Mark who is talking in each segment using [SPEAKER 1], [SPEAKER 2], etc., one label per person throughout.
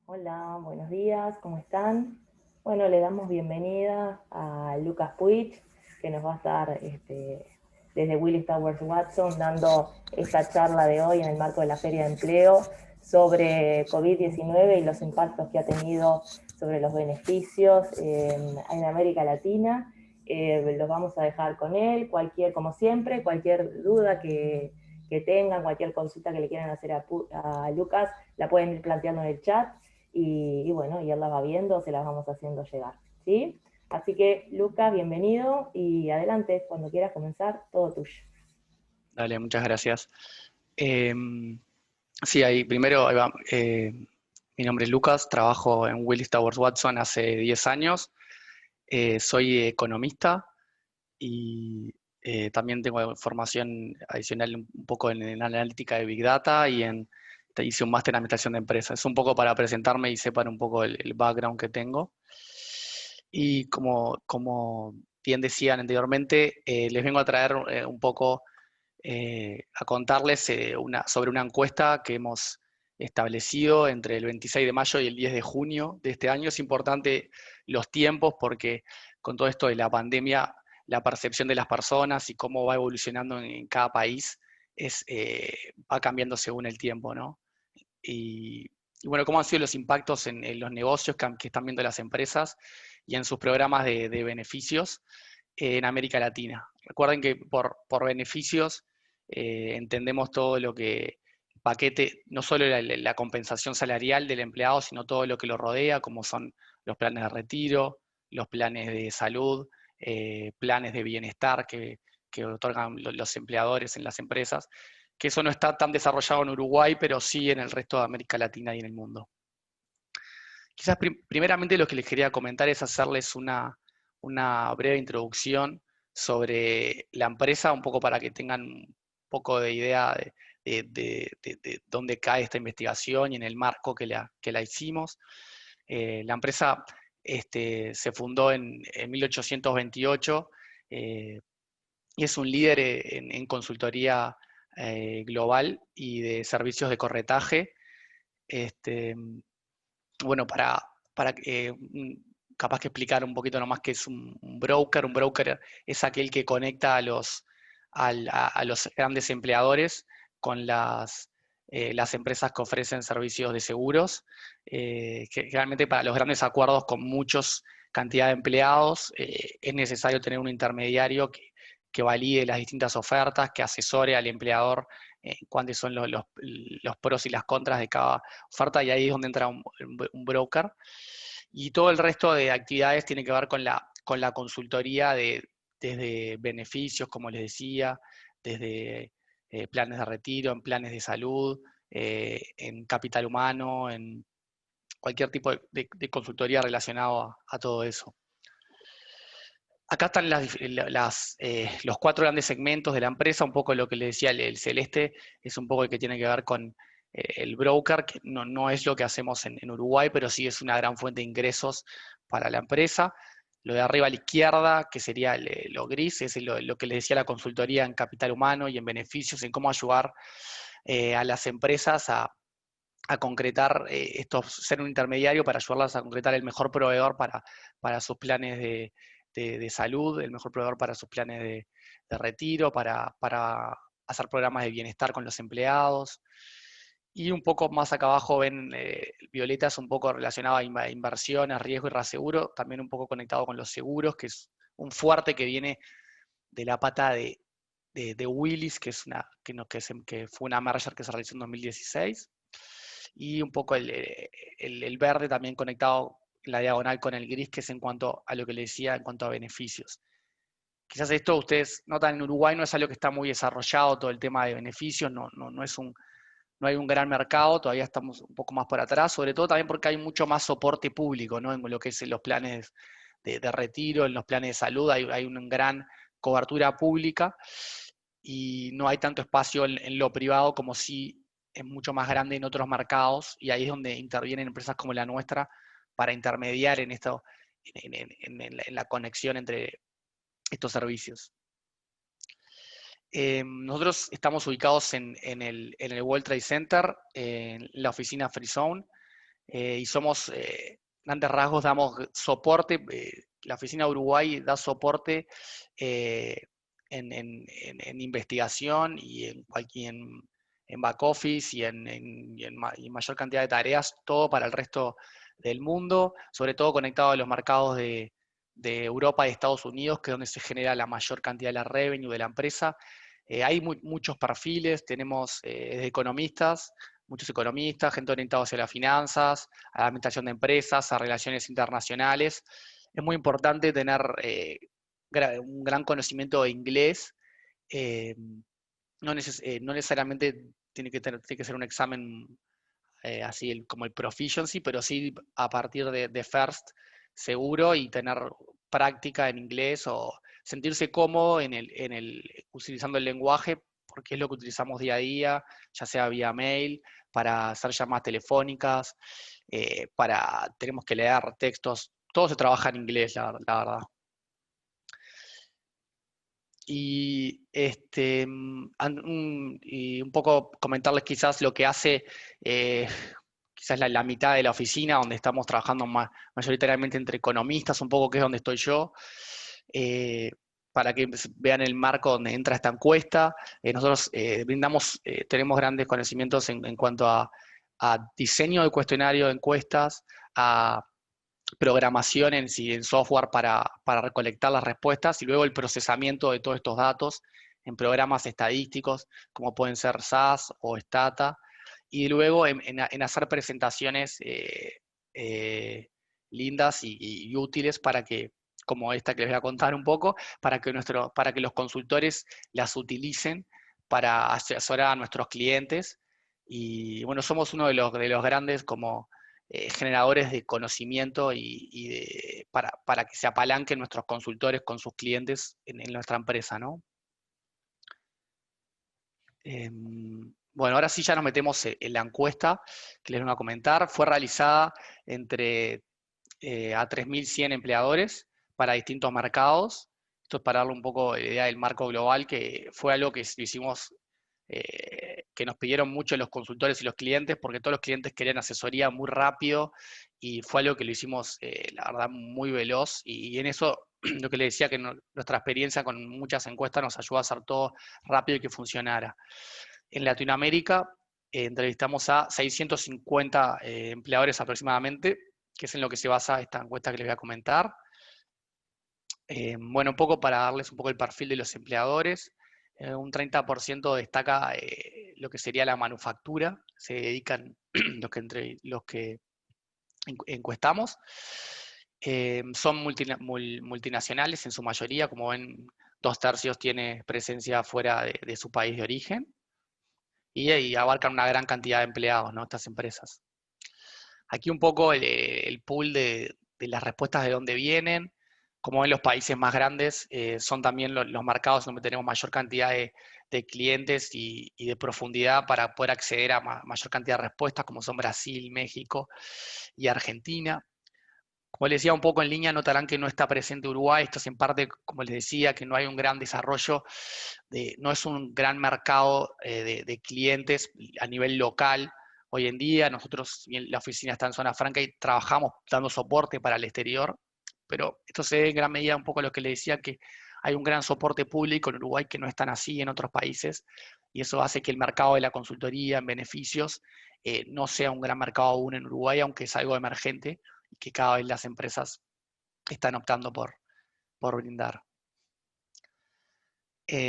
[SPEAKER 1] Hola, buenos días, ¿cómo están? Bueno, le damos bienvenida a Lucas Puig, que nos va a estar desde Willis Towers Watson dando esta charla de hoy en el marco de la Feria de Empleo sobre COVID-19 y los impactos que ha tenido sobre los beneficios en América Latina. Los vamos a dejar con él, como siempre, cualquier duda que tengan, cualquier consulta que le quieran hacer a Lucas, la pueden ir planteando en el chat y bueno, y él la va viendo, se las vamos haciendo llegar, ¿sí? Así que, Lucas, bienvenido y adelante, cuando quieras comenzar, todo tuyo.
[SPEAKER 2] Dale, muchas gracias. Sí, ahí va. Mi nombre es Lucas, trabajo en Willis Towers Watson hace 10 años. Soy economista y también tengo formación adicional un poco en analítica de Big Data hice un máster en administración de empresas. Es un poco para presentarme y sepan un poco el background que tengo. Y como bien decían anteriormente, les vengo a traer un poco a contarles sobre una encuesta que hemos establecido entre el 26 de mayo y el 10 de junio de este año. Es importante los tiempos porque con todo esto de la pandemia, la percepción de las personas y cómo va evolucionando en cada país va cambiando según el tiempo, ¿no? Y, y bueno, cómo han sido los impactos en los negocios que están viendo las empresas y en sus programas de beneficios en América Latina. Recuerden que por beneficios entendemos todo lo que paquete, no solo la compensación salarial del empleado, sino todo lo que lo rodea, como son los planes de retiro, los planes de salud, planes de bienestar que otorgan los empleadores en las empresas, que eso no está tan desarrollado en Uruguay, pero sí en el resto de América Latina y en el mundo. Quizás primeramente lo que les quería comentar es hacerles una breve introducción sobre la empresa, un poco para que tengan un poco de idea de dónde cae esta investigación y en el marco que la hicimos. La empresa se fundó en 1828 y es un líder en consultoría global y de servicios de corretaje. Este, bueno, para capaz que explicar un poquito nomás qué es un broker. Un broker es aquel que conecta a los grandes empleadores con las empresas que ofrecen servicios de seguros, que realmente para los grandes acuerdos con muchos cantidad de empleados es necesario tener un intermediario que valide las distintas ofertas, que asesore al empleador cuáles son los pros y las contras de cada oferta, y ahí es donde entra un broker. Y todo el resto de actividades tiene que ver con la consultoría desde beneficios, como les decía, desde planes de retiro, en planes de salud, en capital humano, en cualquier tipo de consultoría relacionado a todo eso. Acá están los cuatro grandes segmentos de la empresa. Un poco lo que les decía, el celeste es un poco el que tiene que ver con el broker, que no es lo que hacemos en Uruguay, pero sí es una gran fuente de ingresos para la empresa. Lo de arriba a la izquierda, que sería lo gris, es lo que les decía, la consultoría en capital humano y en beneficios, en cómo ayudar a las empresas a concretar ser un intermediario para ayudarlas a concretar el mejor proveedor para sus planes de salud, el mejor proveedor para sus planes de retiro, para hacer programas de bienestar con los empleados. Y un poco más acá abajo ven Violeta, es un poco relacionado a inversiones, riesgo y reaseguro, también un poco conectado con los seguros, que es un fuerte que viene de la pata de Willis, que fue una merger que se realizó en 2016, y un poco el verde también conectado en la diagonal con el gris, que es en cuanto a lo que le decía, en cuanto a beneficios. Quizás esto ustedes notan en Uruguay no es algo que está muy desarrollado, todo el tema de beneficios, no hay un gran mercado, todavía estamos un poco más por atrás, sobre todo también porque hay mucho más soporte público, ¿no? En lo que es en los planes de retiro, en los planes de salud, hay una gran cobertura pública y no hay tanto espacio en lo privado como si es mucho más grande en otros mercados, y ahí es donde intervienen empresas como la nuestra para intermediar en esto, en la conexión entre estos servicios. Nosotros estamos ubicados en el World Trade Center, en la oficina Free Zone, y somos, grandes rasgos, damos soporte, la oficina de Uruguay da soporte en investigación y en back office y en mayor cantidad de tareas, todo para el resto del mundo, sobre todo conectado a los mercados de Europa y Estados Unidos, que es donde se genera la mayor cantidad de la revenue de la empresa. Hay muchos perfiles, tenemos desde economistas, muchos economistas, gente orientada hacia las finanzas, a la administración de empresas, a relaciones internacionales. Es muy importante tener un gran conocimiento de inglés. eh, no necesariamente tiene que ser un examen así como el proficiency, pero sí a partir de First seguro y tener práctica en inglés o sentirse cómodo utilizando el lenguaje, porque es lo que utilizamos día a día, ya sea vía mail, para hacer llamadas telefónicas, tenemos que leer textos, todo se trabaja en inglés, la verdad. Y un poco comentarles quizás lo que hace quizás la mitad de la oficina, donde estamos trabajando mayoritariamente entre economistas, un poco que es donde estoy yo, eh, para que vean el marco donde entra esta encuesta. Nosotros tenemos grandes conocimientos en cuanto a diseño de cuestionario de encuestas, a programación en software para recolectar las respuestas y luego el procesamiento de todos estos datos en programas estadísticos, como pueden ser SAS o Stata, y luego en hacer presentaciones lindas y útiles como esta que les voy a contar un poco, para que los consultores las utilicen para asesorar a nuestros clientes. Y bueno, somos uno de los grandes como generadores de conocimiento para que se apalanquen nuestros consultores con sus clientes en nuestra empresa, ¿no? Bueno, ahora sí ya nos metemos en la encuesta que les voy a comentar. Fue realizada a 3.100 empleadores para distintos mercados. Esto es para darle un poco la idea del marco global, que fue algo que hicimos, que nos pidieron mucho los consultores y los clientes, porque todos los clientes querían asesoría muy rápido, y fue algo que lo hicimos, la verdad, muy veloz, y en eso, lo que les decía, que nuestra experiencia con muchas encuestas nos ayudó a hacer todo rápido y que funcionara. En Latinoamérica entrevistamos a 650 empleadores aproximadamente, que es en lo que se basa esta encuesta que les voy a comentar. Bueno, un poco para darles un poco el perfil de los empleadores. Un 30% destaca lo que sería la manufactura, se dedican los que encuestamos. Son multinacionales en su mayoría, como ven, 2/3 tiene presencia fuera de su país de origen, y abarcan una gran cantidad de empleados, ¿no? Estas empresas. Aquí un poco el pool de las respuestas de dónde vienen. Como ven, los países más grandes son también los mercados donde tenemos mayor cantidad de clientes y de profundidad para poder acceder a mayor cantidad de respuestas, como son Brasil, México y Argentina. Como les decía, un poco en línea, notarán que no está presente Uruguay. Esto es en parte, como les decía, que no hay un gran desarrollo, no es un gran mercado de clientes a nivel local. Hoy en día, nosotros, bien, la oficina está en Zona Franca y trabajamos dando soporte para el exterior, pero esto se debe en gran medida un poco a lo que les decía, que hay un gran soporte público en Uruguay que no es tan así en otros países, y eso hace que el mercado de la consultoría en beneficios no sea un gran mercado aún en Uruguay, aunque es algo emergente, que cada vez las empresas están optando por brindar.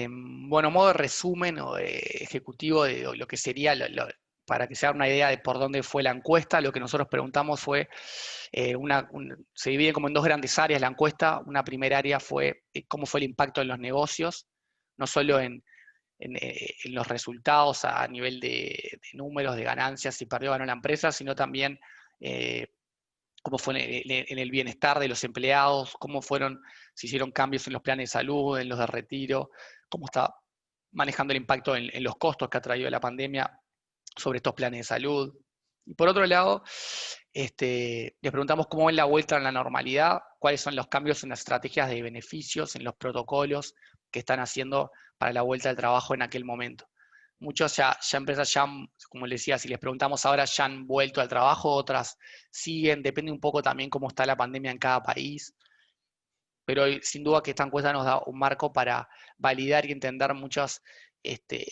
[SPEAKER 2] Bueno, modo de resumen o de ejecutivo de lo que sería, para que se haga una idea de por dónde fue la encuesta, lo que nosotros preguntamos fue, se divide como en dos grandes áreas la encuesta. Una primera área fue cómo fue el impacto en los negocios, no solo en los resultados a nivel de números, de ganancias, si perdió o ganó la empresa, sino también cómo fue en el bienestar de los empleados, si hicieron cambios en los planes de salud, en los de retiro, cómo está manejando el impacto en los costos que ha traído la pandemia sobre estos planes de salud. Y por otro lado, les preguntamos cómo ven la vuelta a la normalidad, cuáles son los cambios en las estrategias de beneficios, en los protocolos que están haciendo para la vuelta al trabajo en aquel momento. muchos ya empresas ya, como les decía, si les preguntamos ahora, ya han vuelto al trabajo, otras siguen, depende un poco también cómo está la pandemia en cada país, pero sin duda que esta encuesta nos da un marco para validar y entender muchas este,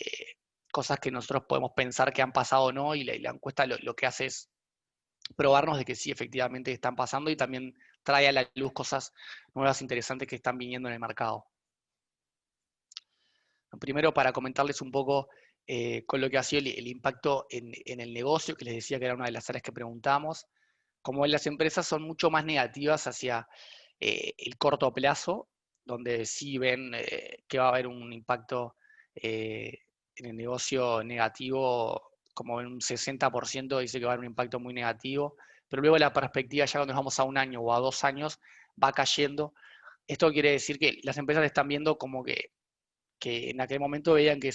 [SPEAKER 2] cosas que nosotros podemos pensar que han pasado o no, y la encuesta lo que hace es probarnos de que sí, efectivamente están pasando, y también trae a la luz cosas nuevas, interesantes que están viniendo en el mercado. Primero, para comentarles un poco con lo que ha sido el impacto en el negocio, que les decía que era una de las áreas que preguntamos. Como las empresas son mucho más negativas hacia el corto plazo, donde sí ven que va a haber un impacto en el negocio negativo, como en un 60% dice que va a haber un impacto muy negativo, pero luego la perspectiva ya cuando nos vamos a 1 año o a 2 años va cayendo. Esto quiere decir que las empresas están viendo como que en aquel momento veían que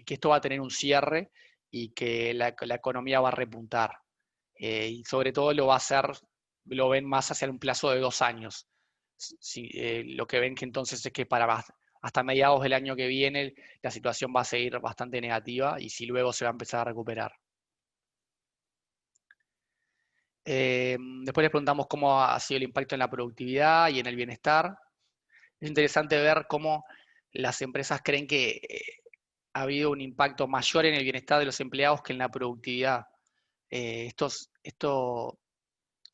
[SPEAKER 2] esto va a tener un cierre y que la economía va a repuntar. Y sobre todo lo va a hacer, lo ven más hacia un plazo de 2 años. Lo que ven que entonces es que hasta mediados del año que viene la situación va a seguir bastante negativa, y si luego se va a empezar a recuperar. Después les preguntamos cómo ha sido el impacto en la productividad y en el bienestar. Es interesante ver cómo las empresas creen que ha habido un impacto mayor en el bienestar de los empleados que en la productividad. Esto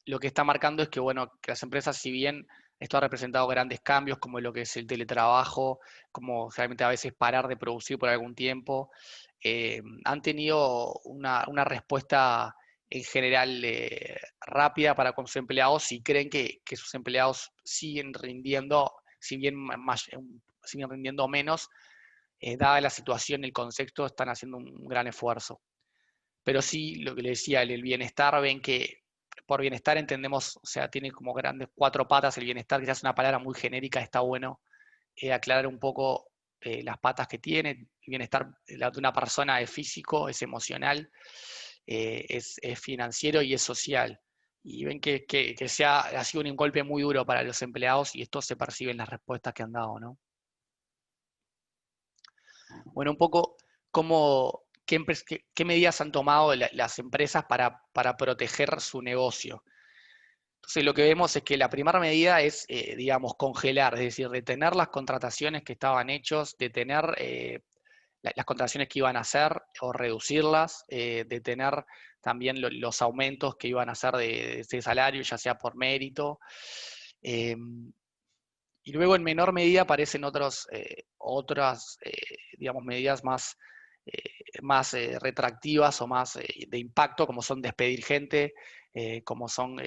[SPEAKER 2] lo que está marcando es que, bueno, que las empresas, si bien esto ha representado grandes cambios, como lo que es el teletrabajo, como realmente a veces parar de producir por algún tiempo, han tenido una respuesta en general rápida para con sus empleados, y creen que sus empleados siguen rindiendo, siguen rindiendo menos, dada la situación, el contexto, están haciendo un gran esfuerzo. Pero sí, lo que le decía, el bienestar, ven que por bienestar entendemos, o sea, tiene como grandes 4 patas el bienestar, quizás es una palabra muy genérica, está bueno aclarar un poco las patas que tiene. El bienestar de una persona es físico, es emocional, es financiero y es social. Y ven que ha sido un golpe muy duro para los empleados, y esto se percibe en las respuestas que han dado, ¿no? Bueno, un poco qué medidas han tomado las empresas para proteger su negocio. Entonces, lo que vemos es que la primera medida es, digamos, congelar, es decir, detener las contrataciones que estaban hechas, detener las contrataciones que iban a hacer o reducirlas, detener también los aumentos que iban a hacer de salario, ya sea por mérito. Y luego, en menor medida, aparecen otras, digamos, medidas más retractivas o más de impacto, como son despedir gente, como son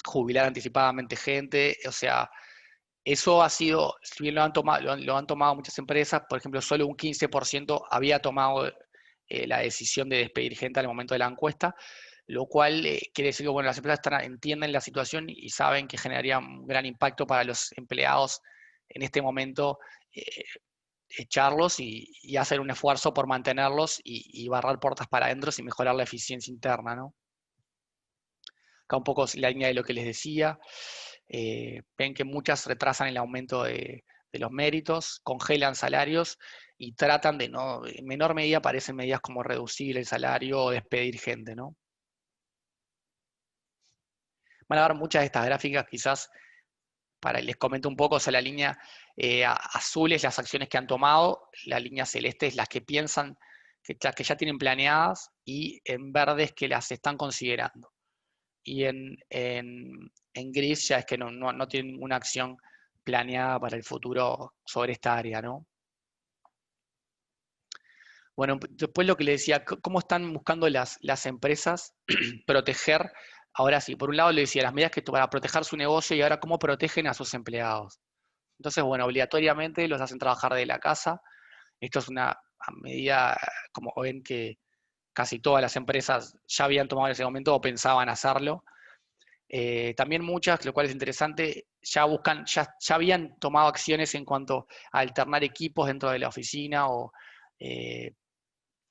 [SPEAKER 2] jubilar anticipadamente gente. O sea, eso ha sido, si bien lo han tomado muchas empresas, por ejemplo, solo un 15% había tomado la decisión de despedir gente al momento de la encuesta, lo cual quiere decir que, bueno, las empresas entienden la situación y saben que generaría un gran impacto para los empleados en este momento, echarlos y hacer un esfuerzo por mantenerlos y barrar puertas para adentro y mejorar la eficiencia interna, ¿no? Acá un poco la línea de lo que les decía. Ven que muchas retrasan el aumento de los méritos, congelan salarios y tratan de no, en menor medida aparecen medidas como reducir el salario o despedir gente, ¿no? Van a ver muchas de estas gráficas, quizás les comento un poco. O sea, la línea azul es las acciones que han tomado, la línea celeste es las que piensan, las que ya tienen planeadas, y en verde es que las están considerando. Y en gris ya es que no tienen ninguna acción planeada para el futuro sobre esta área, ¿no? Bueno, después lo que le decía, cómo están buscando las empresas proteger. Ahora sí, por un lado le decía las medidas para proteger su negocio, y ahora cómo protegen a sus empleados. Entonces, bueno, obligatoriamente los hacen trabajar de la casa. Esto es una medida, como ven, que casi todas las empresas ya habían tomado en ese momento o pensaban hacerlo. También muchas, lo cual es interesante, ya habían tomado acciones en cuanto a alternar equipos dentro de la oficina,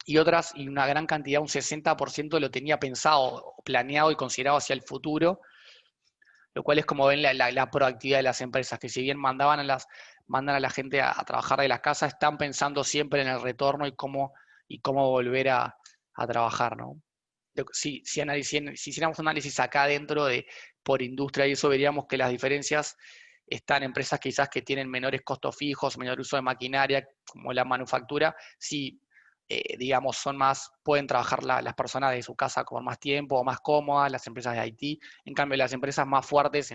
[SPEAKER 2] y otras, y una gran cantidad, un 60% lo tenía pensado, planeado y considerado hacia el futuro, lo cual es como ven la proactividad de las empresas, que si bien mandaban a las mandan a la gente a trabajar de la casa, están pensando siempre en el retorno y cómo volver a trabajar, ¿no? Si hiciéramos un análisis acá dentro por industria y eso, veríamos que las diferencias están en empresas quizás que tienen menores costos fijos, menor uso de maquinaria, como la manufactura, sí, digamos, pueden trabajar las personas de su casa por más tiempo o más cómodas, las empresas de IT. En cambio, las empresas más fuertes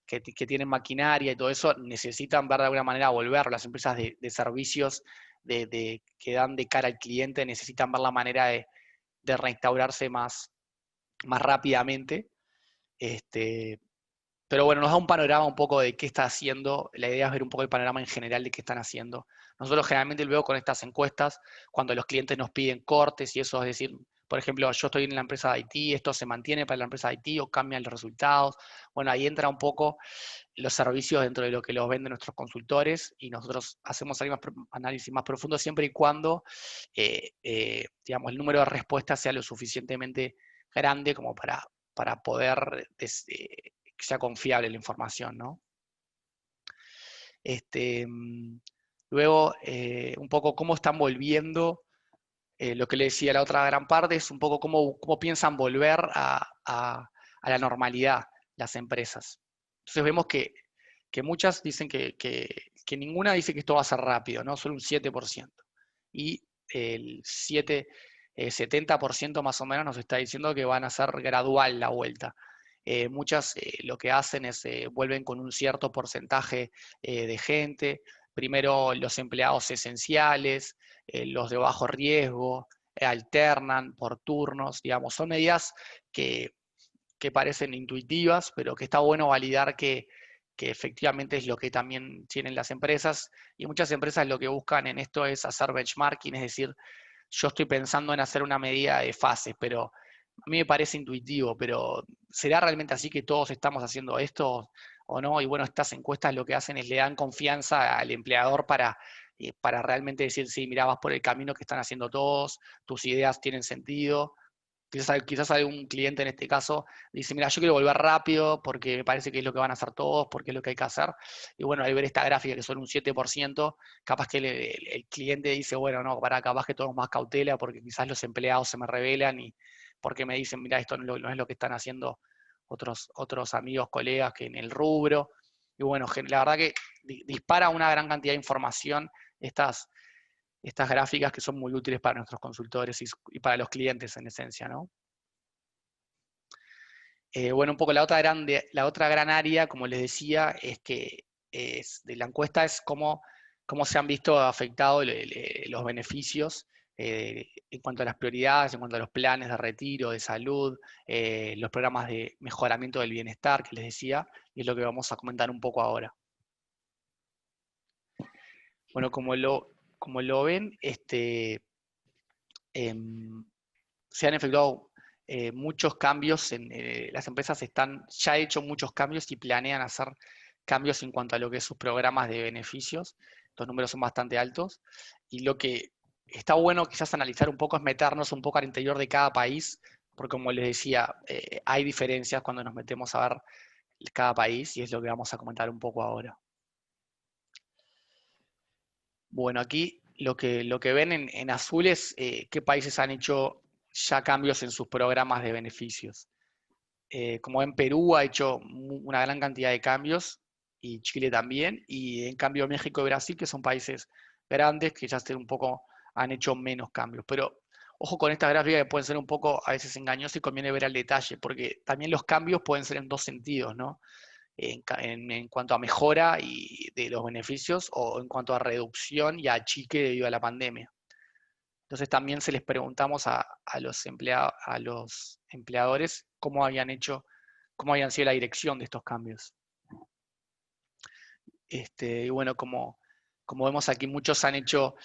[SPEAKER 2] que tienen maquinaria y todo eso, necesitan ver de alguna manera volver. Las empresas de servicios que dan de cara al cliente necesitan ver la manera de reinstaurarse más rápidamente. Pero bueno, nos da un panorama un poco de qué está haciendo. La idea es ver un poco el panorama en general de qué están haciendo. Nosotros generalmente luego con estas encuestas, cuando los clientes nos piden cortes y eso, es decir, por ejemplo, yo estoy en la empresa de IT, esto se mantiene para la empresa de IT o cambian los resultados. Bueno, ahí entra un poco los servicios dentro de lo que los venden nuestros consultores y nosotros hacemos análisis más profundo siempre y cuando, digamos, el número de respuestas sea lo suficientemente grande como para poder que sea confiable la información, ¿no? Luego, un poco cómo están volviendo, lo que le decía la otra gran parte es un poco cómo piensan volver a la normalidad las empresas. Entonces vemos que muchas dicen que ninguna dice que esto va a ser rápido, ¿no? Solo un 7%. Y el 70% más o menos nos está diciendo que van a ser gradual la vuelta. Muchas lo que hacen es vuelven con un cierto porcentaje de gente, primero los empleados esenciales, los de bajo riesgo, alternan por turnos, digamos, son medidas que parecen intuitivas, pero que está bueno validar que efectivamente es lo que también tienen las empresas, y muchas empresas lo que buscan en esto es hacer benchmarking, es decir, yo estoy pensando en hacer una medida de fases, pero a mí me parece intuitivo, pero ¿será realmente así que todos estamos haciendo esto o no? Y bueno, estas encuestas lo que hacen es le dan confianza al empleador para realmente decir, sí, mira, vas por el camino que están haciendo todos, tus ideas tienen sentido. Quizás algún cliente en este caso dice, mira, yo quiero volver rápido porque me parece que es lo que van a hacer todos, porque es lo que hay que hacer. Y bueno, al ver esta gráfica que son un 7%, capaz que el cliente dice, bueno, no, capaz que tomemos más cautela porque quizás los empleados se me rebelan y porque me dicen, mira, esto no es lo que están haciendo otros amigos, colegas que en el rubro. Y bueno, la verdad que dispara una gran cantidad de información estas gráficas que son muy útiles para nuestros consultores y para los clientes en esencia, ¿no? Bueno, un poco la otra gran área, como les decía, es que de la encuesta es cómo se han visto afectados los beneficios en cuanto a las prioridades, en cuanto a los planes de retiro, de salud, los programas de mejoramiento del bienestar que les decía, y es lo que vamos a comentar un poco ahora. Bueno, como lo ven, se han efectuado muchos cambios, las empresas ya hecho muchos cambios y planean hacer cambios en cuanto a lo que es sus programas de beneficios. Estos números son bastante altos. Y lo que está bueno quizás analizar un poco es meternos un poco al interior de cada país, porque como les decía, hay diferencias cuando nos metemos a ver cada país y es lo que vamos a comentar un poco ahora. Bueno, aquí lo que ven en azul es qué países han hecho ya cambios en sus programas de beneficios. Como ven, Perú ha hecho una gran cantidad de cambios, y Chile también, y en cambio México y Brasil, que son países grandes, que ya han hecho menos cambios. Pero ojo con esta gráfica que pueden ser un poco a veces engañosas y conviene ver al detalle, porque también los cambios pueden ser en dos sentidos, ¿no? En cuanto a mejora de los beneficios o en cuanto a reducción y achique debido a la pandemia. Entonces también se les preguntamos a los empleadores cómo habían sido la dirección de estos cambios. Y bueno, como vemos aquí, muchos han hecho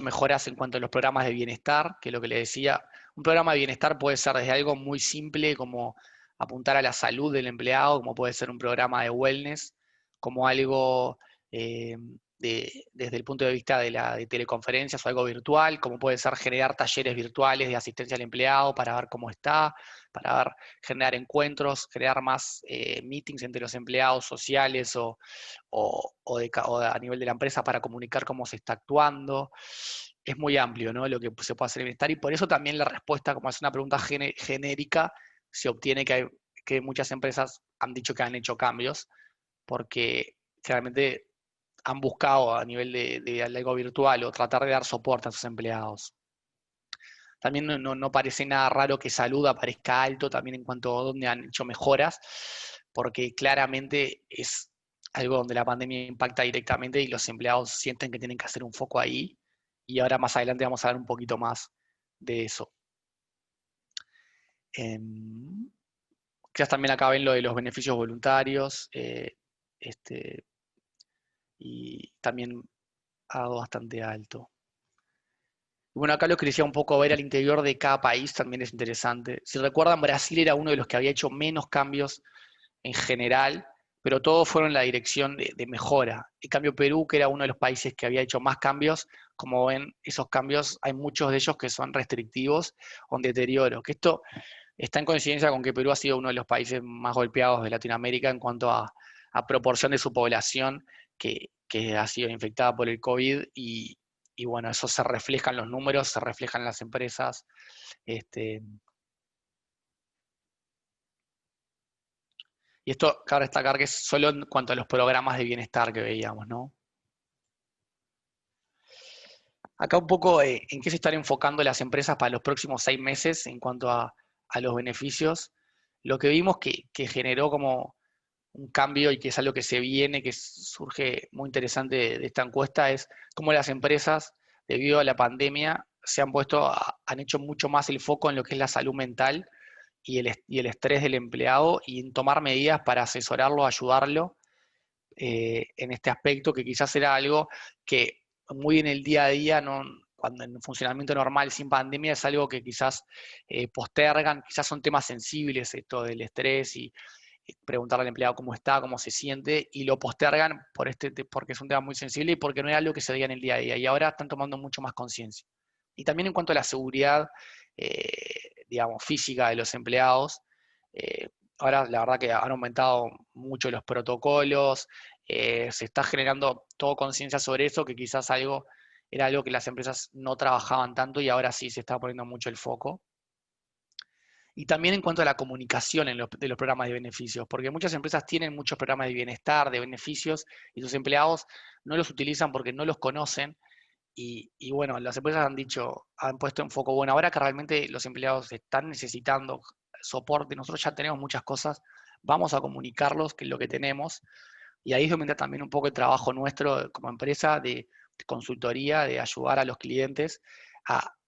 [SPEAKER 2] mejoras en cuanto a los programas de bienestar, que es lo que les decía. Un programa de bienestar puede ser desde algo muy simple como apuntar a la salud del empleado, como puede ser un programa de wellness, como algo desde el punto de vista de teleconferencias o algo virtual, como puede ser generar talleres virtuales de asistencia al empleado para ver cómo está, para generar encuentros, crear más meetings entre los empleados sociales o a nivel de la empresa para comunicar cómo se está actuando. Es muy amplio, ¿no?, lo que se puede hacer en bienestar, y por eso también la respuesta, como es una pregunta genérica, se obtiene que muchas empresas han dicho que han hecho cambios, porque claramente han buscado a nivel de algo virtual o tratar de dar soporte a sus empleados. También no parece nada raro que salud aparezca alto también en cuanto a dónde han hecho mejoras, porque claramente es algo donde la pandemia impacta directamente y los empleados sienten que tienen que hacer un foco ahí, y ahora más adelante vamos a ver un poquito más de eso. Quizás también acá ven lo de los beneficios voluntarios, y también algo bastante alto. Bueno, acá lo que decía un poco ver al interior de cada país también es interesante. Si recuerdan, Brasil era uno de los que había hecho menos cambios en general, pero todos fueron en la dirección de mejora. En cambio, Perú, que era uno de los países que había hecho más cambios, como ven, esos cambios, hay muchos de ellos que son restrictivos o en deterioro. Que esto está en coincidencia con que Perú ha sido uno de los países más golpeados de Latinoamérica en cuanto a proporción de su población que ha sido infectada por el COVID, y bueno, eso se refleja en los números, se refleja en las empresas. Y esto cabe destacar que es solo en cuanto a los programas de bienestar que veíamos, ¿no? Acá un poco en qué se están enfocando las empresas para los próximos 6 meses en cuanto a los beneficios. Lo que vimos que generó como un cambio y que es algo que se viene, que surge muy interesante de esta encuesta, es cómo las empresas, debido a la pandemia, han hecho mucho más el foco en lo que es la salud mental y el estrés del empleado, y en tomar medidas para asesorarlo, ayudarlo en este aspecto, que quizás era algo que muy en el día a día, no, cuando en funcionamiento normal sin pandemia, es algo que quizás postergan, quizás son temas sensibles, esto del estrés y preguntarle al empleado cómo está, cómo se siente, y lo postergan porque es un tema muy sensible y porque no es algo que se veía en el día a día, y ahora están tomando mucho más conciencia. Y también en cuanto a la seguridad, digamos, física de los empleados, ahora la verdad que han aumentado mucho los protocolos, se está generando todo conciencia sobre eso, que quizás era algo que las empresas no trabajaban tanto y ahora sí se está poniendo mucho el foco. Y también en cuanto a la comunicación de los programas de beneficios, porque muchas empresas tienen muchos programas de bienestar, de beneficios, y sus empleados no los utilizan porque no los conocen. Y bueno, las empresas han puesto en foco, bueno, ahora que realmente los empleados están necesitando soporte, nosotros ya tenemos muchas cosas, vamos a comunicarlos que es lo que tenemos, y ahí es donde entra también un poco el trabajo nuestro como empresa de consultoría, de ayudar a los clientes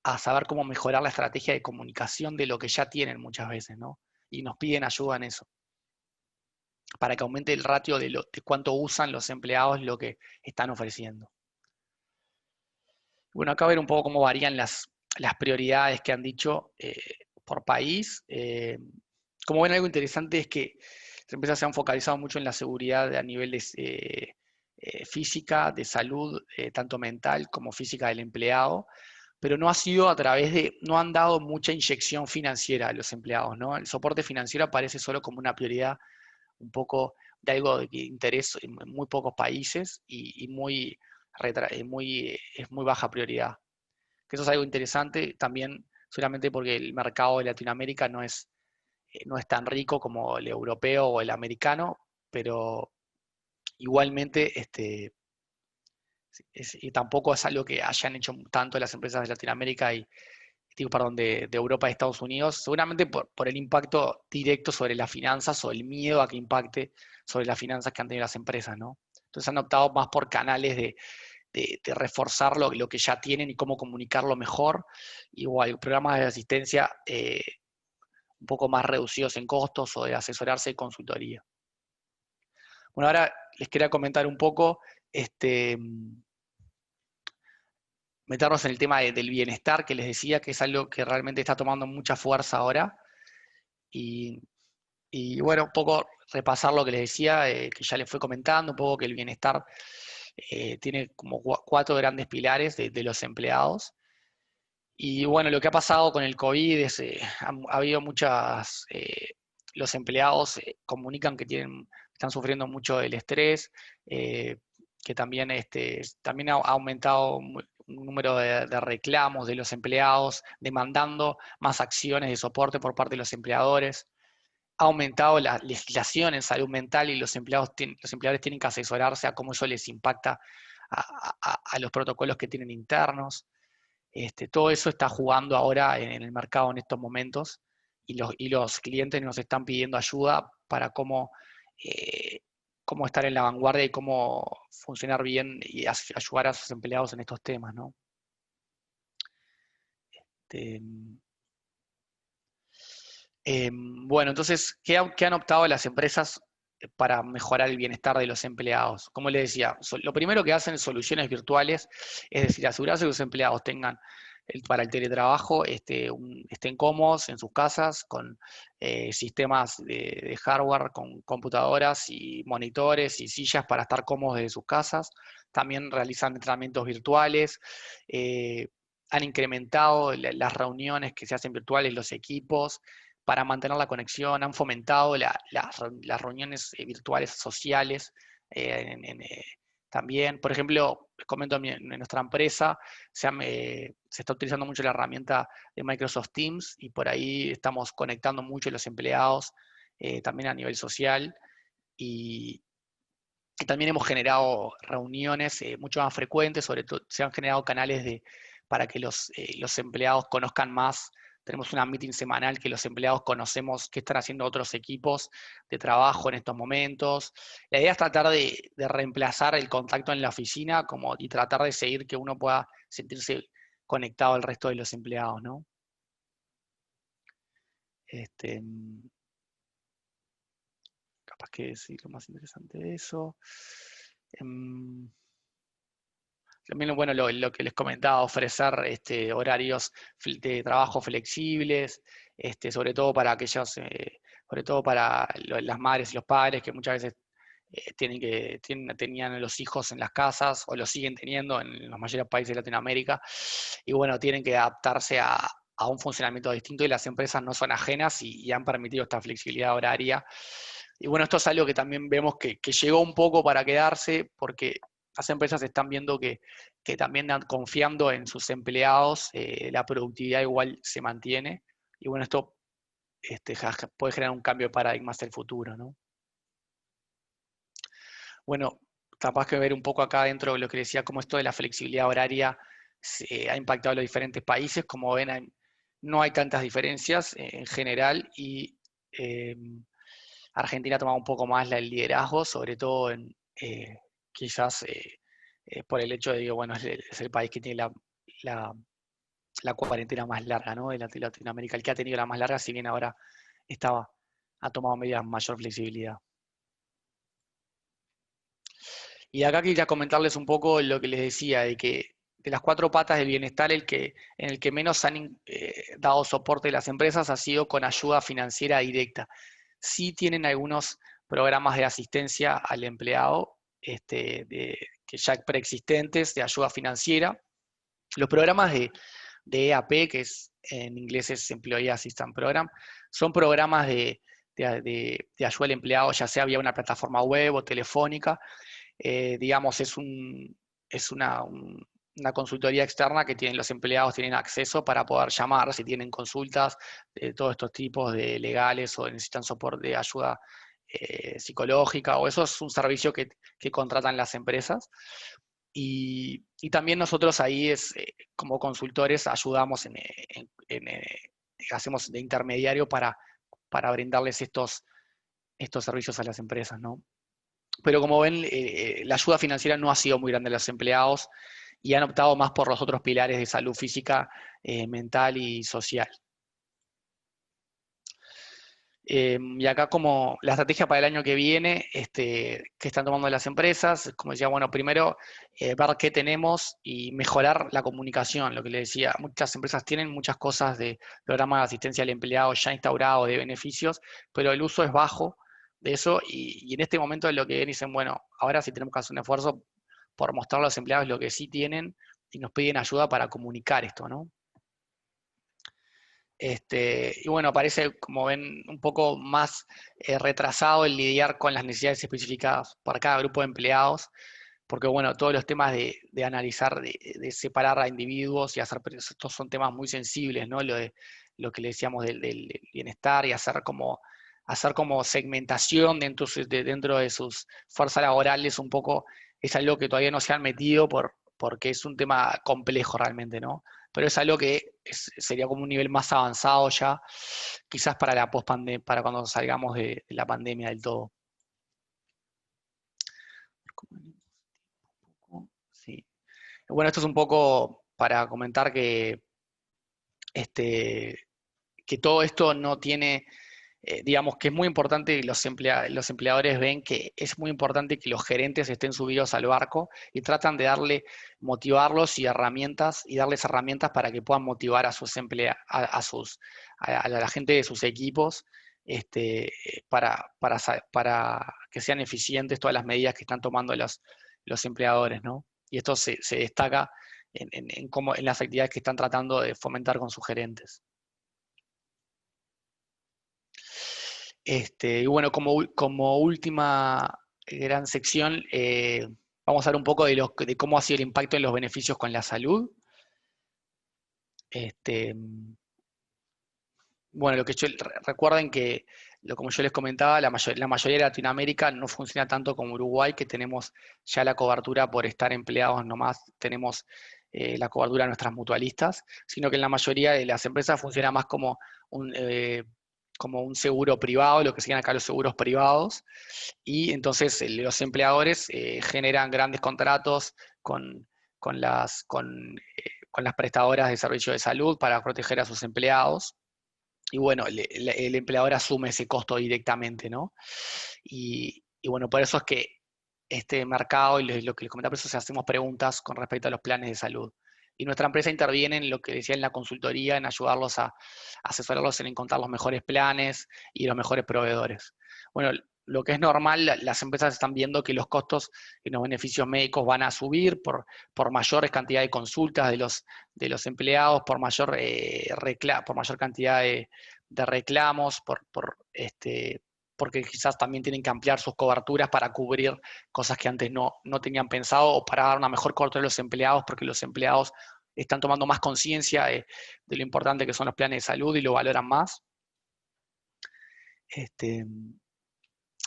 [SPEAKER 2] a saber cómo mejorar la estrategia de comunicación de lo que ya tienen muchas veces, ¿no? Y nos piden ayuda en eso, para que aumente el ratio de cuánto usan los empleados lo que están ofreciendo. Bueno, acá ver un poco cómo varían las prioridades que han dicho por país. Como ven, algo interesante es que las empresas se han focalizado mucho en la seguridad a nivel de física, de salud, tanto mental como física del empleado, pero no ha sido no han dado mucha inyección financiera a los empleados, ¿no? El soporte financiero aparece solo como una prioridad un poco de algo de interés en muy pocos países y es muy baja prioridad. Que eso es algo interesante también, solamente porque el mercado de Latinoamérica no es tan rico como el europeo o el americano, pero igualmente y tampoco es algo que hayan hecho tanto las empresas de Latinoamérica de Europa y Estados Unidos, seguramente por el impacto directo sobre las finanzas o el miedo a que impacte sobre las finanzas que han tenido las empresas, ¿no? Entonces han optado más por canales de reforzar lo que ya tienen y cómo comunicarlo mejor, igual programas de asistencia un poco más reducidos en costos o de asesorarse y consultoría. Bueno, ahora les quería comentar un poco, meternos en el tema del bienestar, que les decía que es algo que realmente está tomando mucha fuerza ahora. Y bueno, un poco repasar lo que les decía, que ya les fue comentando, un poco que el bienestar tiene como 4 grandes pilares de los empleados. Y bueno, lo que ha pasado con el COVID es, ha habido muchas, los empleados comunican que están sufriendo mucho del estrés, que también, también ha aumentado un número de reclamos de los empleados, demandando más acciones de soporte por parte de los empleadores. Ha aumentado la legislación en salud mental y los empleadores tienen que asesorarse a cómo eso les impacta a los protocolos que tienen internos. Todo eso está jugando ahora en el mercado en estos momentos y los clientes nos están pidiendo ayuda para cómo estar en la vanguardia y cómo funcionar bien y ayudar a sus empleados en estos temas, ¿no? Este, bueno, entonces, ¿qué han optado las empresas para mejorar el bienestar de los empleados? Como les decía, lo primero que hacen soluciones virtuales, es decir, asegurarse que los empleados tengan para el teletrabajo, estén cómodos en sus casas, con sistemas de hardware, con computadoras y monitores y sillas para estar cómodos desde sus casas. También realizan entrenamientos virtuales, han incrementado las reuniones que se hacen virtuales, los equipos, para mantener la conexión, han fomentado las reuniones virtuales sociales también. Por ejemplo, les comento en nuestra empresa, se está utilizando mucho la herramienta de Microsoft Teams y por ahí estamos conectando mucho a los empleados, también a nivel social. Y también hemos generado reuniones mucho más frecuentes, sobre todo se han generado canales para que los empleados conozcan más. Tenemos una meeting semanal que los empleados conocemos qué están haciendo otros equipos de trabajo en estos momentos. La idea es tratar de reemplazar el contacto en la oficina y tratar de seguir que uno pueda sentirse conectado al resto de los empleados, ¿no? Capaz que sí, lo más interesante de eso. También, bueno, lo que les comentaba, ofrecer horarios de trabajo flexibles, sobre todo para aquellos, sobre todo para las madres y los padres que muchas veces tenían los hijos en las casas o los siguen teniendo en los mayores países de Latinoamérica y bueno, tienen que adaptarse a un funcionamiento distinto y las empresas no son ajenas y han permitido esta flexibilidad horaria. Y bueno, esto es algo que también vemos que llegó un poco para quedarse porque las empresas están viendo que también confiando en sus empleados, la productividad igual se mantiene. Y bueno, esto puede generar un cambio de paradigma hacia el futuro, ¿no? Bueno, capaz que ver un poco acá dentro de lo que decía, cómo esto de la flexibilidad horaria ha impactado a los diferentes países. Como ven, no hay tantas diferencias en general y Argentina ha tomado un poco más el liderazgo, sobre todo quizás por el hecho de, digo, bueno, es el país que tiene la cuarentena más larga, ¿no? De Latinoamérica, el que ha tenido la más larga, si bien ahora ha tomado medidas de mayor flexibilidad. Y acá quería comentarles un poco lo que les decía, de que de las 4 patas del bienestar, en el que menos han dado soporte las empresas ha sido con ayuda financiera directa. Sí tienen algunos programas de asistencia al empleado, que ya preexistentes, de ayuda financiera. Los programas de EAP, que en inglés es Employee Assistance Program, son programas de ayuda al empleado, ya sea vía una plataforma web o telefónica. Digamos, es una consultoría externa que los empleados tienen acceso para poder llamar si tienen consultas de todos estos tipos de legales o necesitan soporte de ayuda psicológica, o eso es un servicio que contratan las empresas. Y también nosotros ahí como consultores ayudamos hacemos de intermediario para brindarles estos servicios a las empresas, ¿no? Pero como ven, la ayuda financiera no ha sido muy grande a los empleados y han optado más por los otros pilares de salud física, mental y social. Y acá como la estrategia para el año que viene, que están tomando las empresas, como decía, bueno, primero ver qué tenemos y mejorar la comunicación, lo que les decía, muchas empresas tienen muchas cosas de programa de asistencia al empleado ya instaurado, de beneficios, pero el uso es bajo de eso y en este momento es lo que dicen, bueno, ahora sí tenemos que hacer un esfuerzo por mostrar a los empleados lo que sí tienen y nos piden ayuda para comunicar esto, ¿no? Y bueno, parece, como ven, un poco más retrasado el lidiar con las necesidades específicas para cada grupo de empleados, porque bueno, todos los temas de analizar, de separar a individuos y hacer, estos son temas muy sensibles, ¿no? Lo que le decíamos del bienestar y hacer como segmentación dentro de sus fuerzas laborales un poco, es algo que todavía no se han metido porque es un tema complejo realmente, ¿no? Pero es algo que sería como un nivel más avanzado ya, quizás para la pospandemia, para cuando salgamos de la pandemia del todo. Sí. Bueno, esto es un poco para comentar este, que todo esto no tiene, digamos que es muy importante, y los empleadores ven que es muy importante que los gerentes estén subidos al barco y tratan de motivarlos y darles herramientas para que puedan motivar a sus a la gente de sus equipos, para que sean eficientes todas las medidas que están tomando los empleadores, ¿no? Y esto se destaca en las actividades que están tratando de fomentar con sus gerentes. Y bueno, como última gran sección, vamos a hablar un poco de cómo ha sido el impacto en los beneficios con la salud. Este, bueno, recuerden que, como yo les comentaba, la mayoría de Latinoamérica no funciona tanto como Uruguay, que tenemos ya la cobertura por estar empleados nomás, tenemos la cobertura de nuestras mutualistas, sino que en la mayoría de las empresas funciona más como un seguro privado, lo que se llaman acá los seguros privados, y entonces los empleadores generan grandes contratos con las prestadoras de servicios de salud para proteger a sus empleados. Y bueno, el empleador asume ese costo directamente, ¿no? Y bueno, por eso es que este mercado, y lo que les comentaba, por eso hacemos preguntas con respecto a los planes de salud. Y nuestra empresa interviene en lo que decía en la consultoría, en ayudarlos a asesorarlos en encontrar los mejores planes y los mejores proveedores. Bueno, lo que es normal, las empresas están viendo que los costos y los beneficios médicos van a subir por mayor cantidad de consultas de los empleados, por mayor cantidad de reclamos, porque quizás también tienen que ampliar sus coberturas para cubrir cosas que antes no tenían pensado, o para dar una mejor cobertura a los empleados, porque los empleados están tomando más conciencia de lo importante que son los planes de salud y lo valoran más.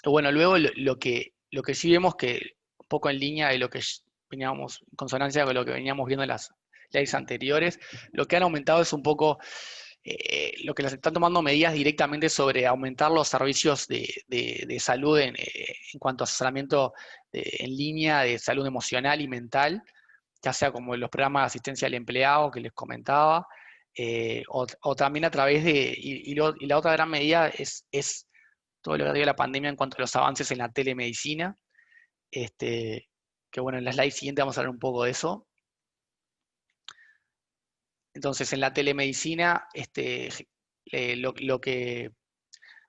[SPEAKER 2] Bueno, luego lo que sí vemos, que un poco en línea de lo que veníamos, en consonancia con lo que veníamos viendo en las leyes anteriores, lo que han aumentado es un poco lo que les están tomando medidas directamente sobre aumentar los servicios de salud en cuanto a asesoramiento en línea de salud emocional y mental, ya sea como los programas de asistencia al empleado que les comentaba, o también a través y la otra gran medida es todo lo que ha tenido la pandemia en cuanto a los avances en la telemedicina, que bueno, en la slide siguiente vamos a hablar un poco de eso. Entonces, en la telemedicina, lo que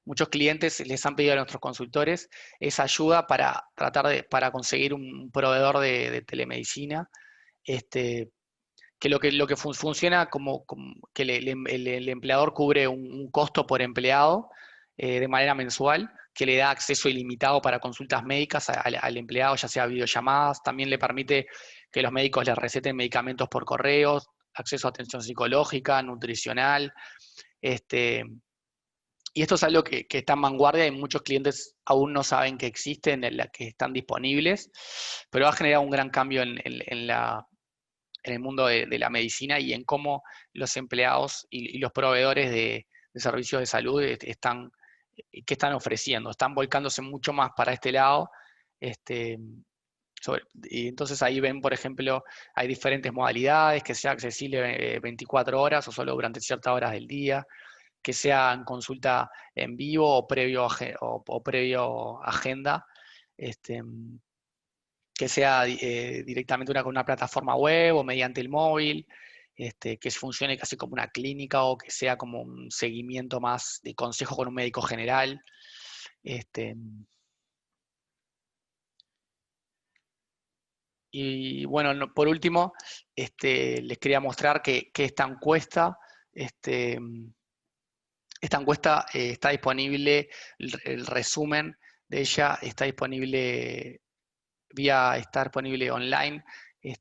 [SPEAKER 2] muchos clientes les han pedido a nuestros consultores es ayuda para para conseguir un proveedor de telemedicina, que lo que funciona como que el empleador cubre un costo por empleado de manera mensual, que le da acceso ilimitado para consultas médicas al empleado, ya sea videollamadas, también le permite que los médicos le receten medicamentos por correo, acceso a atención psicológica, nutricional, y esto es algo que está en vanguardia y muchos clientes aún no saben que existen, que están disponibles, pero ha generado un gran cambio en el mundo de la medicina y en cómo los empleados y los proveedores de servicios de salud que están ofreciendo. Están volcándose mucho más para este lado. Este, y entonces ahí ven, por ejemplo, hay diferentes modalidades, que sea accesible 24 horas o solo durante ciertas horas del día, que sea en consulta en vivo o previo agenda, este, que sea directamente con una plataforma web o mediante el móvil, que funcione casi como una clínica o que sea como un seguimiento más de consejo con un médico general. Este, Y bueno, por último, les quería mostrar que este, esta encuesta está disponible, el resumen de ella está disponible está disponible online,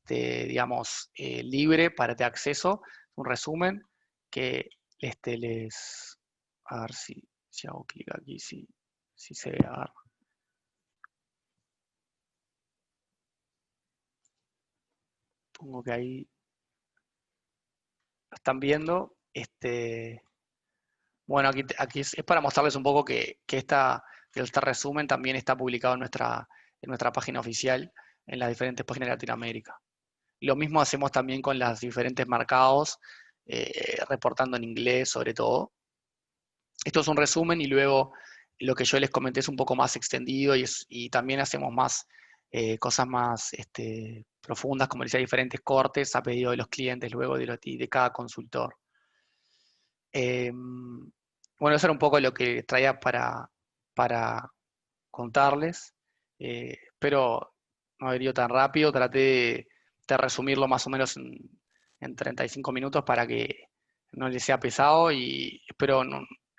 [SPEAKER 2] digamos, libre para tener acceso. Un resumen que a ver si hago clic aquí, si se ve. A ver. Pongo que ahí lo están viendo. Bueno, aquí es para mostrarles un poco que este resumen también está publicado en nuestra página oficial en las diferentes páginas de Latinoamérica. Lo mismo hacemos también con los diferentes mercados, reportando en inglés sobre todo. Esto es un resumen y luego lo que yo les comenté es un poco más extendido y también hacemos más cosas más profundas, como decía, diferentes cortes a pedido de los clientes luego de cada consultor. Bueno, eso era un poco lo que traía para contarles. Espero no haber ido tan rápido, traté de resumirlo más o menos en 35 minutos para que no les sea pesado y espero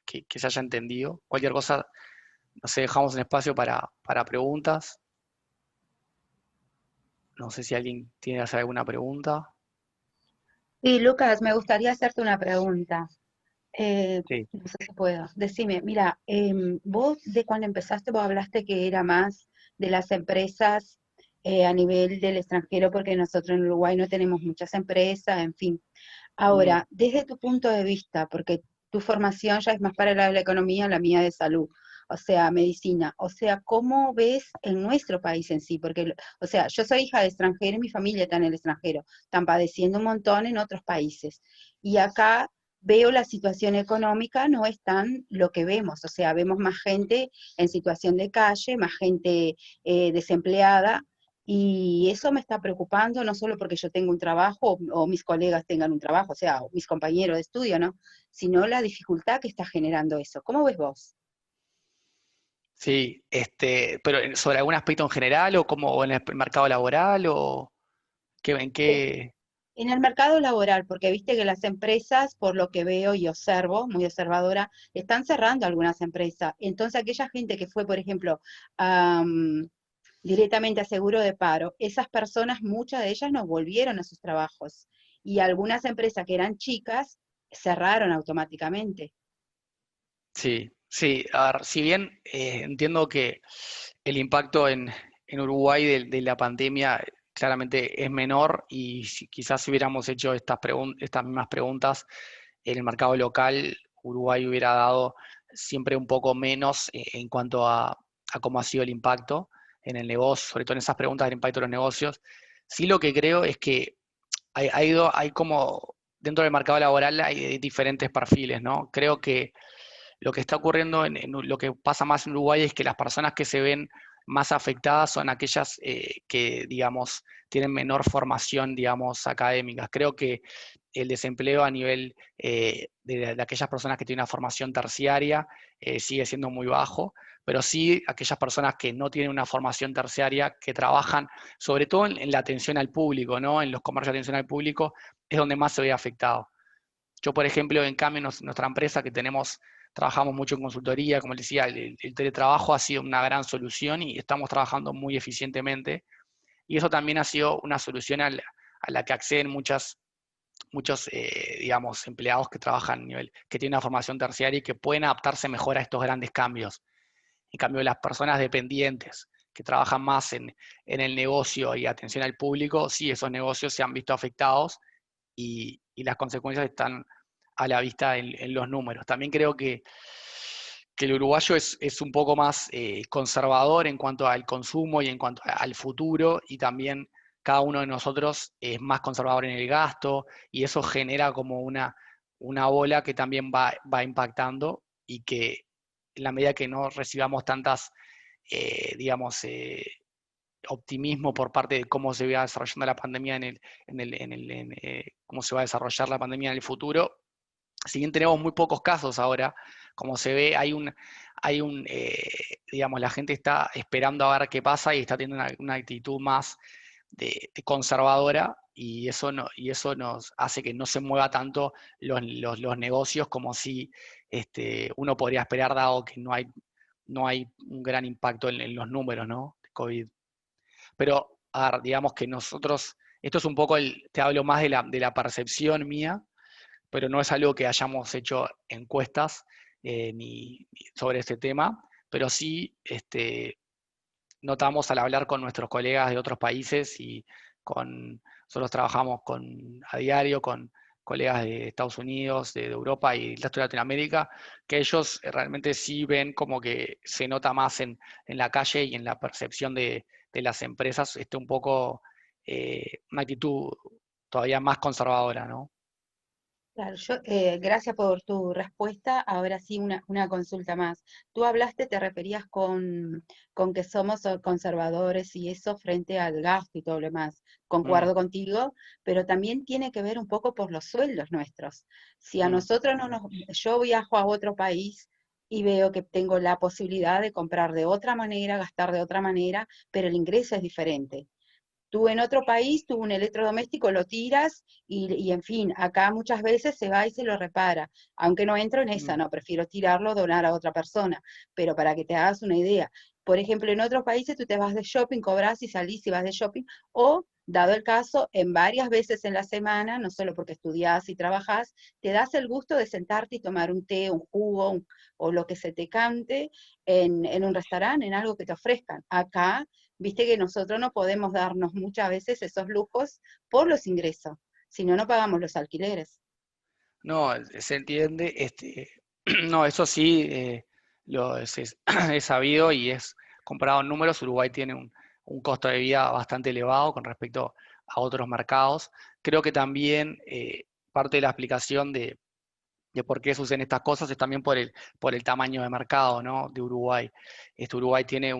[SPEAKER 2] que se haya entendido. Cualquier cosa, no sé, dejamos un espacio para preguntas. No sé si alguien tiene que hacer alguna pregunta.
[SPEAKER 3] Sí, Lucas, me gustaría hacerte una pregunta.
[SPEAKER 2] Sí.
[SPEAKER 3] No sé si puedo. Decime, mira, vos de cuando empezaste, vos hablaste que era más de las empresas a nivel del extranjero, porque nosotros en Uruguay no tenemos muchas empresas, en fin.
[SPEAKER 2] Mm.
[SPEAKER 3] Ahora, desde tu punto de vista, porque tu formación ya es más para la economía, la mía de salud, o sea, medicina, o sea, ¿cómo ves en nuestro país en sí? Porque, o sea, yo soy hija de extranjero y mi familia está en el extranjero, están padeciendo un montón en otros países. Y acá veo la situación económica no es tan lo que vemos, o sea, vemos más gente en situación de calle, más gente desempleada, y eso me está preocupando, no solo porque yo tengo un trabajo o mis colegas tengan un trabajo, o sea, o mis compañeros de estudio, ¿no? Sino la dificultad que está generando eso. ¿Cómo ves vos?
[SPEAKER 2] Sí, pero sobre algún aspecto en general o en el mercado laboral o en
[SPEAKER 3] Eh,
[SPEAKER 2] qué.
[SPEAKER 3] En el mercado laboral, porque viste que las empresas, por lo que veo y observo, muy observadora, están cerrando algunas empresas. Entonces, aquella gente que fue, por ejemplo, directamente a seguro de paro, esas personas, muchas de ellas no volvieron a sus trabajos. Y algunas empresas que eran chicas cerraron automáticamente.
[SPEAKER 2] Sí, sí, a ver, si bien entiendo que el impacto en Uruguay de la pandemia claramente es menor y quizás si hubiéramos hecho estas mismas preguntas en el mercado local, Uruguay hubiera dado siempre un poco menos en cuanto a cómo ha sido el impacto en el negocio, sobre todo en esas preguntas del impacto de los negocios. Sí, lo que creo es que hay como, dentro del mercado laboral hay diferentes perfiles, ¿no? Creo que lo que está ocurriendo, lo que pasa más en Uruguay es que las personas que se ven más afectadas son aquellas que, digamos, tienen menor formación, digamos, académica. Creo que el desempleo a nivel de aquellas personas que tienen una formación terciaria sigue siendo muy bajo, pero sí aquellas personas que no tienen una formación terciaria, que trabajan sobre todo en la atención al público, ¿no? En los comercios de atención al público, es donde más se ve afectado. Yo, por ejemplo, en cambio, nuestra empresa que trabajamos mucho en consultoría, como les decía, el teletrabajo ha sido una gran solución y estamos trabajando muy eficientemente. Y eso también ha sido una solución a la que acceden muchos, digamos, empleados que trabajan a nivel, que tienen una formación terciaria y que pueden adaptarse mejor a estos grandes cambios. En cambio, las personas dependientes que trabajan más en el negocio y atención al público, sí, esos negocios se han visto afectados y las consecuencias están a la vista en los números. También creo que el uruguayo es un poco más conservador en cuanto al consumo y en cuanto al futuro, y también cada uno de nosotros es más conservador en el gasto, y eso genera como una bola que también va impactando y que en la medida que no recibamos tantas, digamos, optimismo por parte de cómo se va desarrollando la pandemia cómo se va a desarrollar la pandemia en el futuro. Si bien tenemos muy pocos casos ahora, como se ve, digamos, la gente está esperando a ver qué pasa y está teniendo una actitud más, de conservadora, y eso nos hace que no se mueva tanto los negocios como si uno podría esperar, dado que no hay un gran impacto en los números, ¿no?, de COVID. Pero digamos que nosotros, esto es un poco, te hablo más de la percepción mía, pero no es algo que hayamos hecho encuestas ni sobre este tema, pero sí notamos al hablar con nuestros colegas de otros países y nosotros trabajamos a diario con colegas de Estados Unidos, de Europa y el resto de Latinoamérica, que ellos realmente sí ven como que se nota más en la calle y en la percepción de las empresas, un poco una actitud todavía más conservadora, ¿no?
[SPEAKER 3] Claro, gracias por tu respuesta. Ahora sí, una consulta más. Tú hablaste, te referías con que somos conservadores y eso frente al gasto y todo lo demás.
[SPEAKER 2] Mm,
[SPEAKER 3] Concuerdo contigo, pero también tiene que ver un poco por los sueldos nuestros. Si a
[SPEAKER 2] mm,
[SPEAKER 3] nosotros yo viajo a otro país y veo que tengo la posibilidad de comprar de otra manera, gastar de otra manera, pero el ingreso es diferente. Tú en otro país, tú un electrodoméstico lo tiras y en fin, acá muchas veces se va y se lo repara. Aunque no entro en esa,
[SPEAKER 2] mm,
[SPEAKER 3] no, prefiero tirarlo, donar a otra persona. Pero para que te hagas una idea, por ejemplo, en otros países tú te vas de shopping, cobras y salís y vas de shopping, o, dado el caso, en varias veces en la semana, no solo porque estudiás y trabajás, te das el gusto de sentarte y tomar un té, un jugo, o lo que se te cante en un restaurante, en algo que te ofrezcan. Acá viste que nosotros no podemos darnos muchas veces esos lujos por los ingresos, si no, no pagamos los alquileres.
[SPEAKER 2] no, se entiende. No, eso sí, es sabido y es comparado en números. Uruguay tiene un costo de vida bastante elevado con respecto a otros mercados. Creo que también parte de la explicación de por qué suceden estas cosas es también por el tamaño de mercado, ¿no?, de Uruguay. Uruguay tiene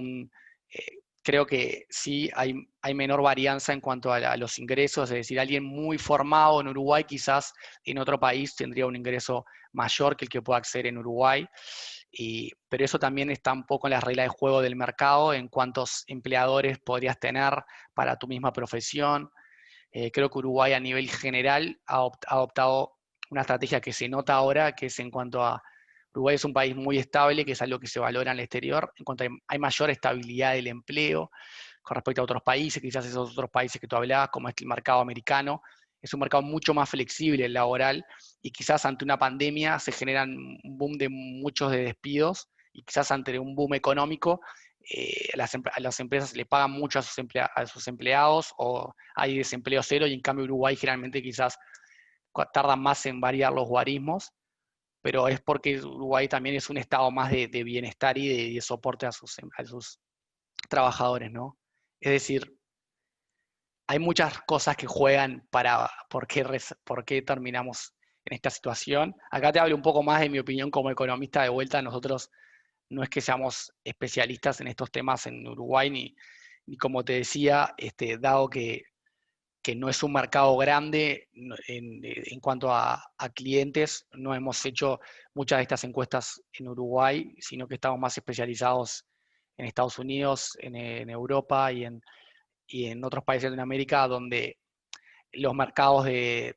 [SPEAKER 2] creo que sí hay menor varianza en cuanto a los ingresos, es decir, alguien muy formado en Uruguay quizás en otro país tendría un ingreso mayor que el que pueda acceder en Uruguay, pero eso también está un poco en las reglas de juego del mercado, en cuántos empleadores podrías tener para tu misma profesión. Creo que Uruguay a nivel general ha adoptado una estrategia que se nota ahora, que es en cuanto a Uruguay es un país muy estable, que es algo que se valora en el exterior, en cuanto a hay mayor estabilidad del empleo con respecto a otros países, quizás esos otros países que tú hablabas, como es el mercado americano, es un mercado mucho más flexible el laboral, y quizás ante una pandemia se generan un boom de muchos de despidos, y quizás ante un boom económico a las empresas le pagan mucho a sus empleados, o hay desempleo cero, y en cambio Uruguay generalmente quizás tardan más en variar los guarismos, pero es porque Uruguay también es un estado más de bienestar y de soporte a sus trabajadores, ¿no? Es decir, hay muchas cosas que juegan para por qué terminamos en esta situación. Acá te hablo un poco más de mi opinión como economista. De vuelta, nosotros no es que seamos especialistas en estos temas en Uruguay, ni como te decía, dado que no es un mercado grande en cuanto a clientes, no hemos hecho muchas de estas encuestas en Uruguay, sino que estamos más especializados en Estados Unidos, en Europa y en otros países de Latinoamérica, donde los mercados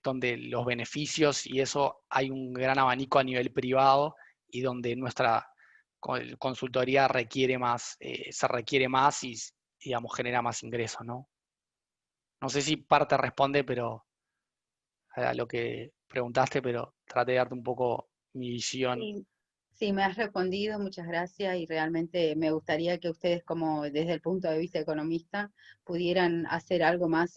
[SPEAKER 2] donde los beneficios y eso hay un gran abanico a nivel privado, y donde nuestra consultoría se requiere más y, digamos, genera más ingresos, ¿no? No sé si parte responde a lo que preguntaste, pero traté de darte un poco mi visión.
[SPEAKER 3] Sí, sí, me has respondido, muchas gracias, y realmente me gustaría que ustedes, como desde el punto de vista economista, pudieran hacer algo más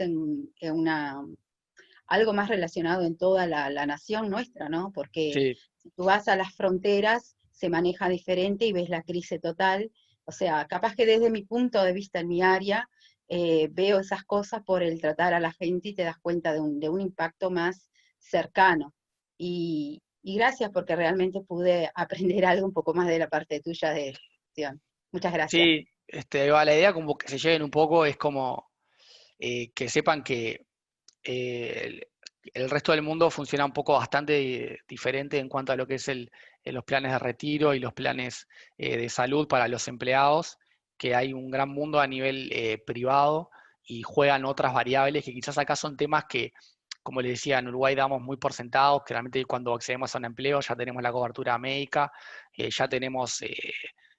[SPEAKER 3] algo más relacionado en toda la nación nuestra, ¿no? Porque
[SPEAKER 2] Sí,
[SPEAKER 3] si tú vas a las fronteras, se maneja diferente y ves la crisis total. O sea, capaz que desde mi punto de vista en mi área, veo esas cosas por el tratar a la gente y te das cuenta de un impacto más cercano. Y gracias porque realmente pude aprender algo un poco más de la parte tuya de gestión. Muchas gracias.
[SPEAKER 2] sí, la idea como que se lleven un poco es como que sepan que eh, el resto del mundo funciona un poco bastante diferente en cuanto a lo que es los planes de retiro y los planes de salud para los empleados, que hay un gran mundo a nivel privado, y juegan otras variables que quizás acá son temas que, como les decía, en Uruguay damos muy por sentados, que realmente cuando accedemos a un empleo ya tenemos la cobertura médica, ya tenemos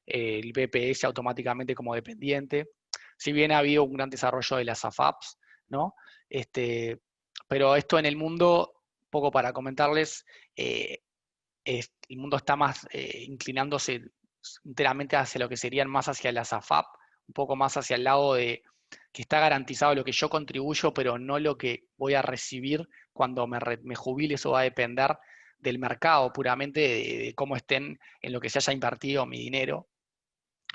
[SPEAKER 2] el BPS automáticamente como dependiente. Si bien ha habido un gran desarrollo de las AFAPs, ¿no? Pero esto en el mundo, poco para comentarles, el mundo está más inclinándose enteramente hacia lo que serían más hacia las AFAP, un poco más hacia el lado de que está garantizado lo que yo contribuyo, pero no lo que voy a recibir cuando me jubile. Eso va a depender del mercado puramente, de cómo estén en lo que se haya invertido mi dinero.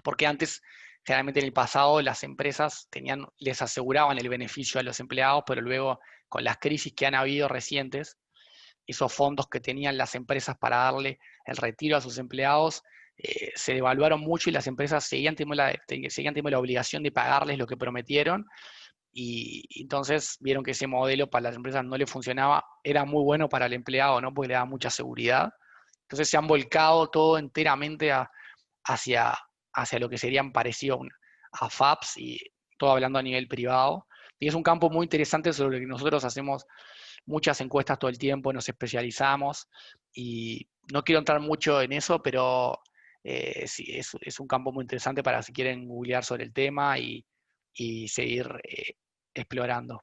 [SPEAKER 2] Porque antes, generalmente en el pasado, las empresas les aseguraban el beneficio a los empleados, pero luego con las crisis que han habido recientes, esos fondos que tenían las empresas para darle el retiro a sus empleados se devaluaron mucho y las empresas seguían teniendo la obligación de pagarles lo que prometieron, y entonces vieron que ese modelo para las empresas no le funcionaba. Era muy bueno para el empleado, ¿no? Porque le daba mucha seguridad. Entonces se han volcado todo enteramente hacia, hacia lo que serían parecido a FAPS, y todo hablando a nivel privado. Y es un campo muy interesante sobre el que nosotros hacemos muchas encuestas todo el tiempo, nos especializamos, y no quiero entrar mucho en eso, pero sí, es un campo muy interesante para si quieren googlear sobre el tema y seguir explorando.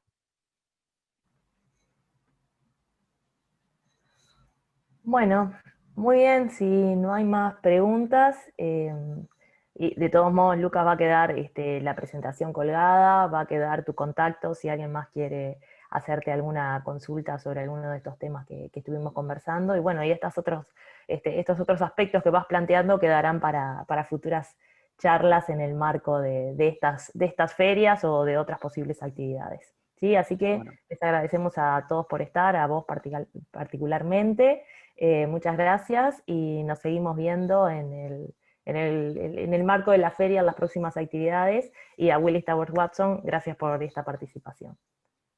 [SPEAKER 1] Bueno, muy bien, si no hay más preguntas, y de todos modos, Lucas, va a quedar la presentación colgada, va a quedar tu contacto si alguien más quiere hacerte alguna consulta sobre alguno de estos temas que estuvimos conversando. Y bueno, y estos otros aspectos que vas planteando quedarán para futuras charlas en el marco de estas ferias o de otras posibles actividades. ¿Sí? Así que
[SPEAKER 2] Bueno,
[SPEAKER 1] les agradecemos a todos por estar, a vos particularmente. Muchas gracias y nos seguimos viendo en el marco de la feria, en las próximas actividades, y a Willis Towers Watson, gracias por esta participación.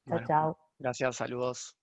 [SPEAKER 1] Chao,
[SPEAKER 2] bueno,
[SPEAKER 1] chao.
[SPEAKER 2] gracias, saludos.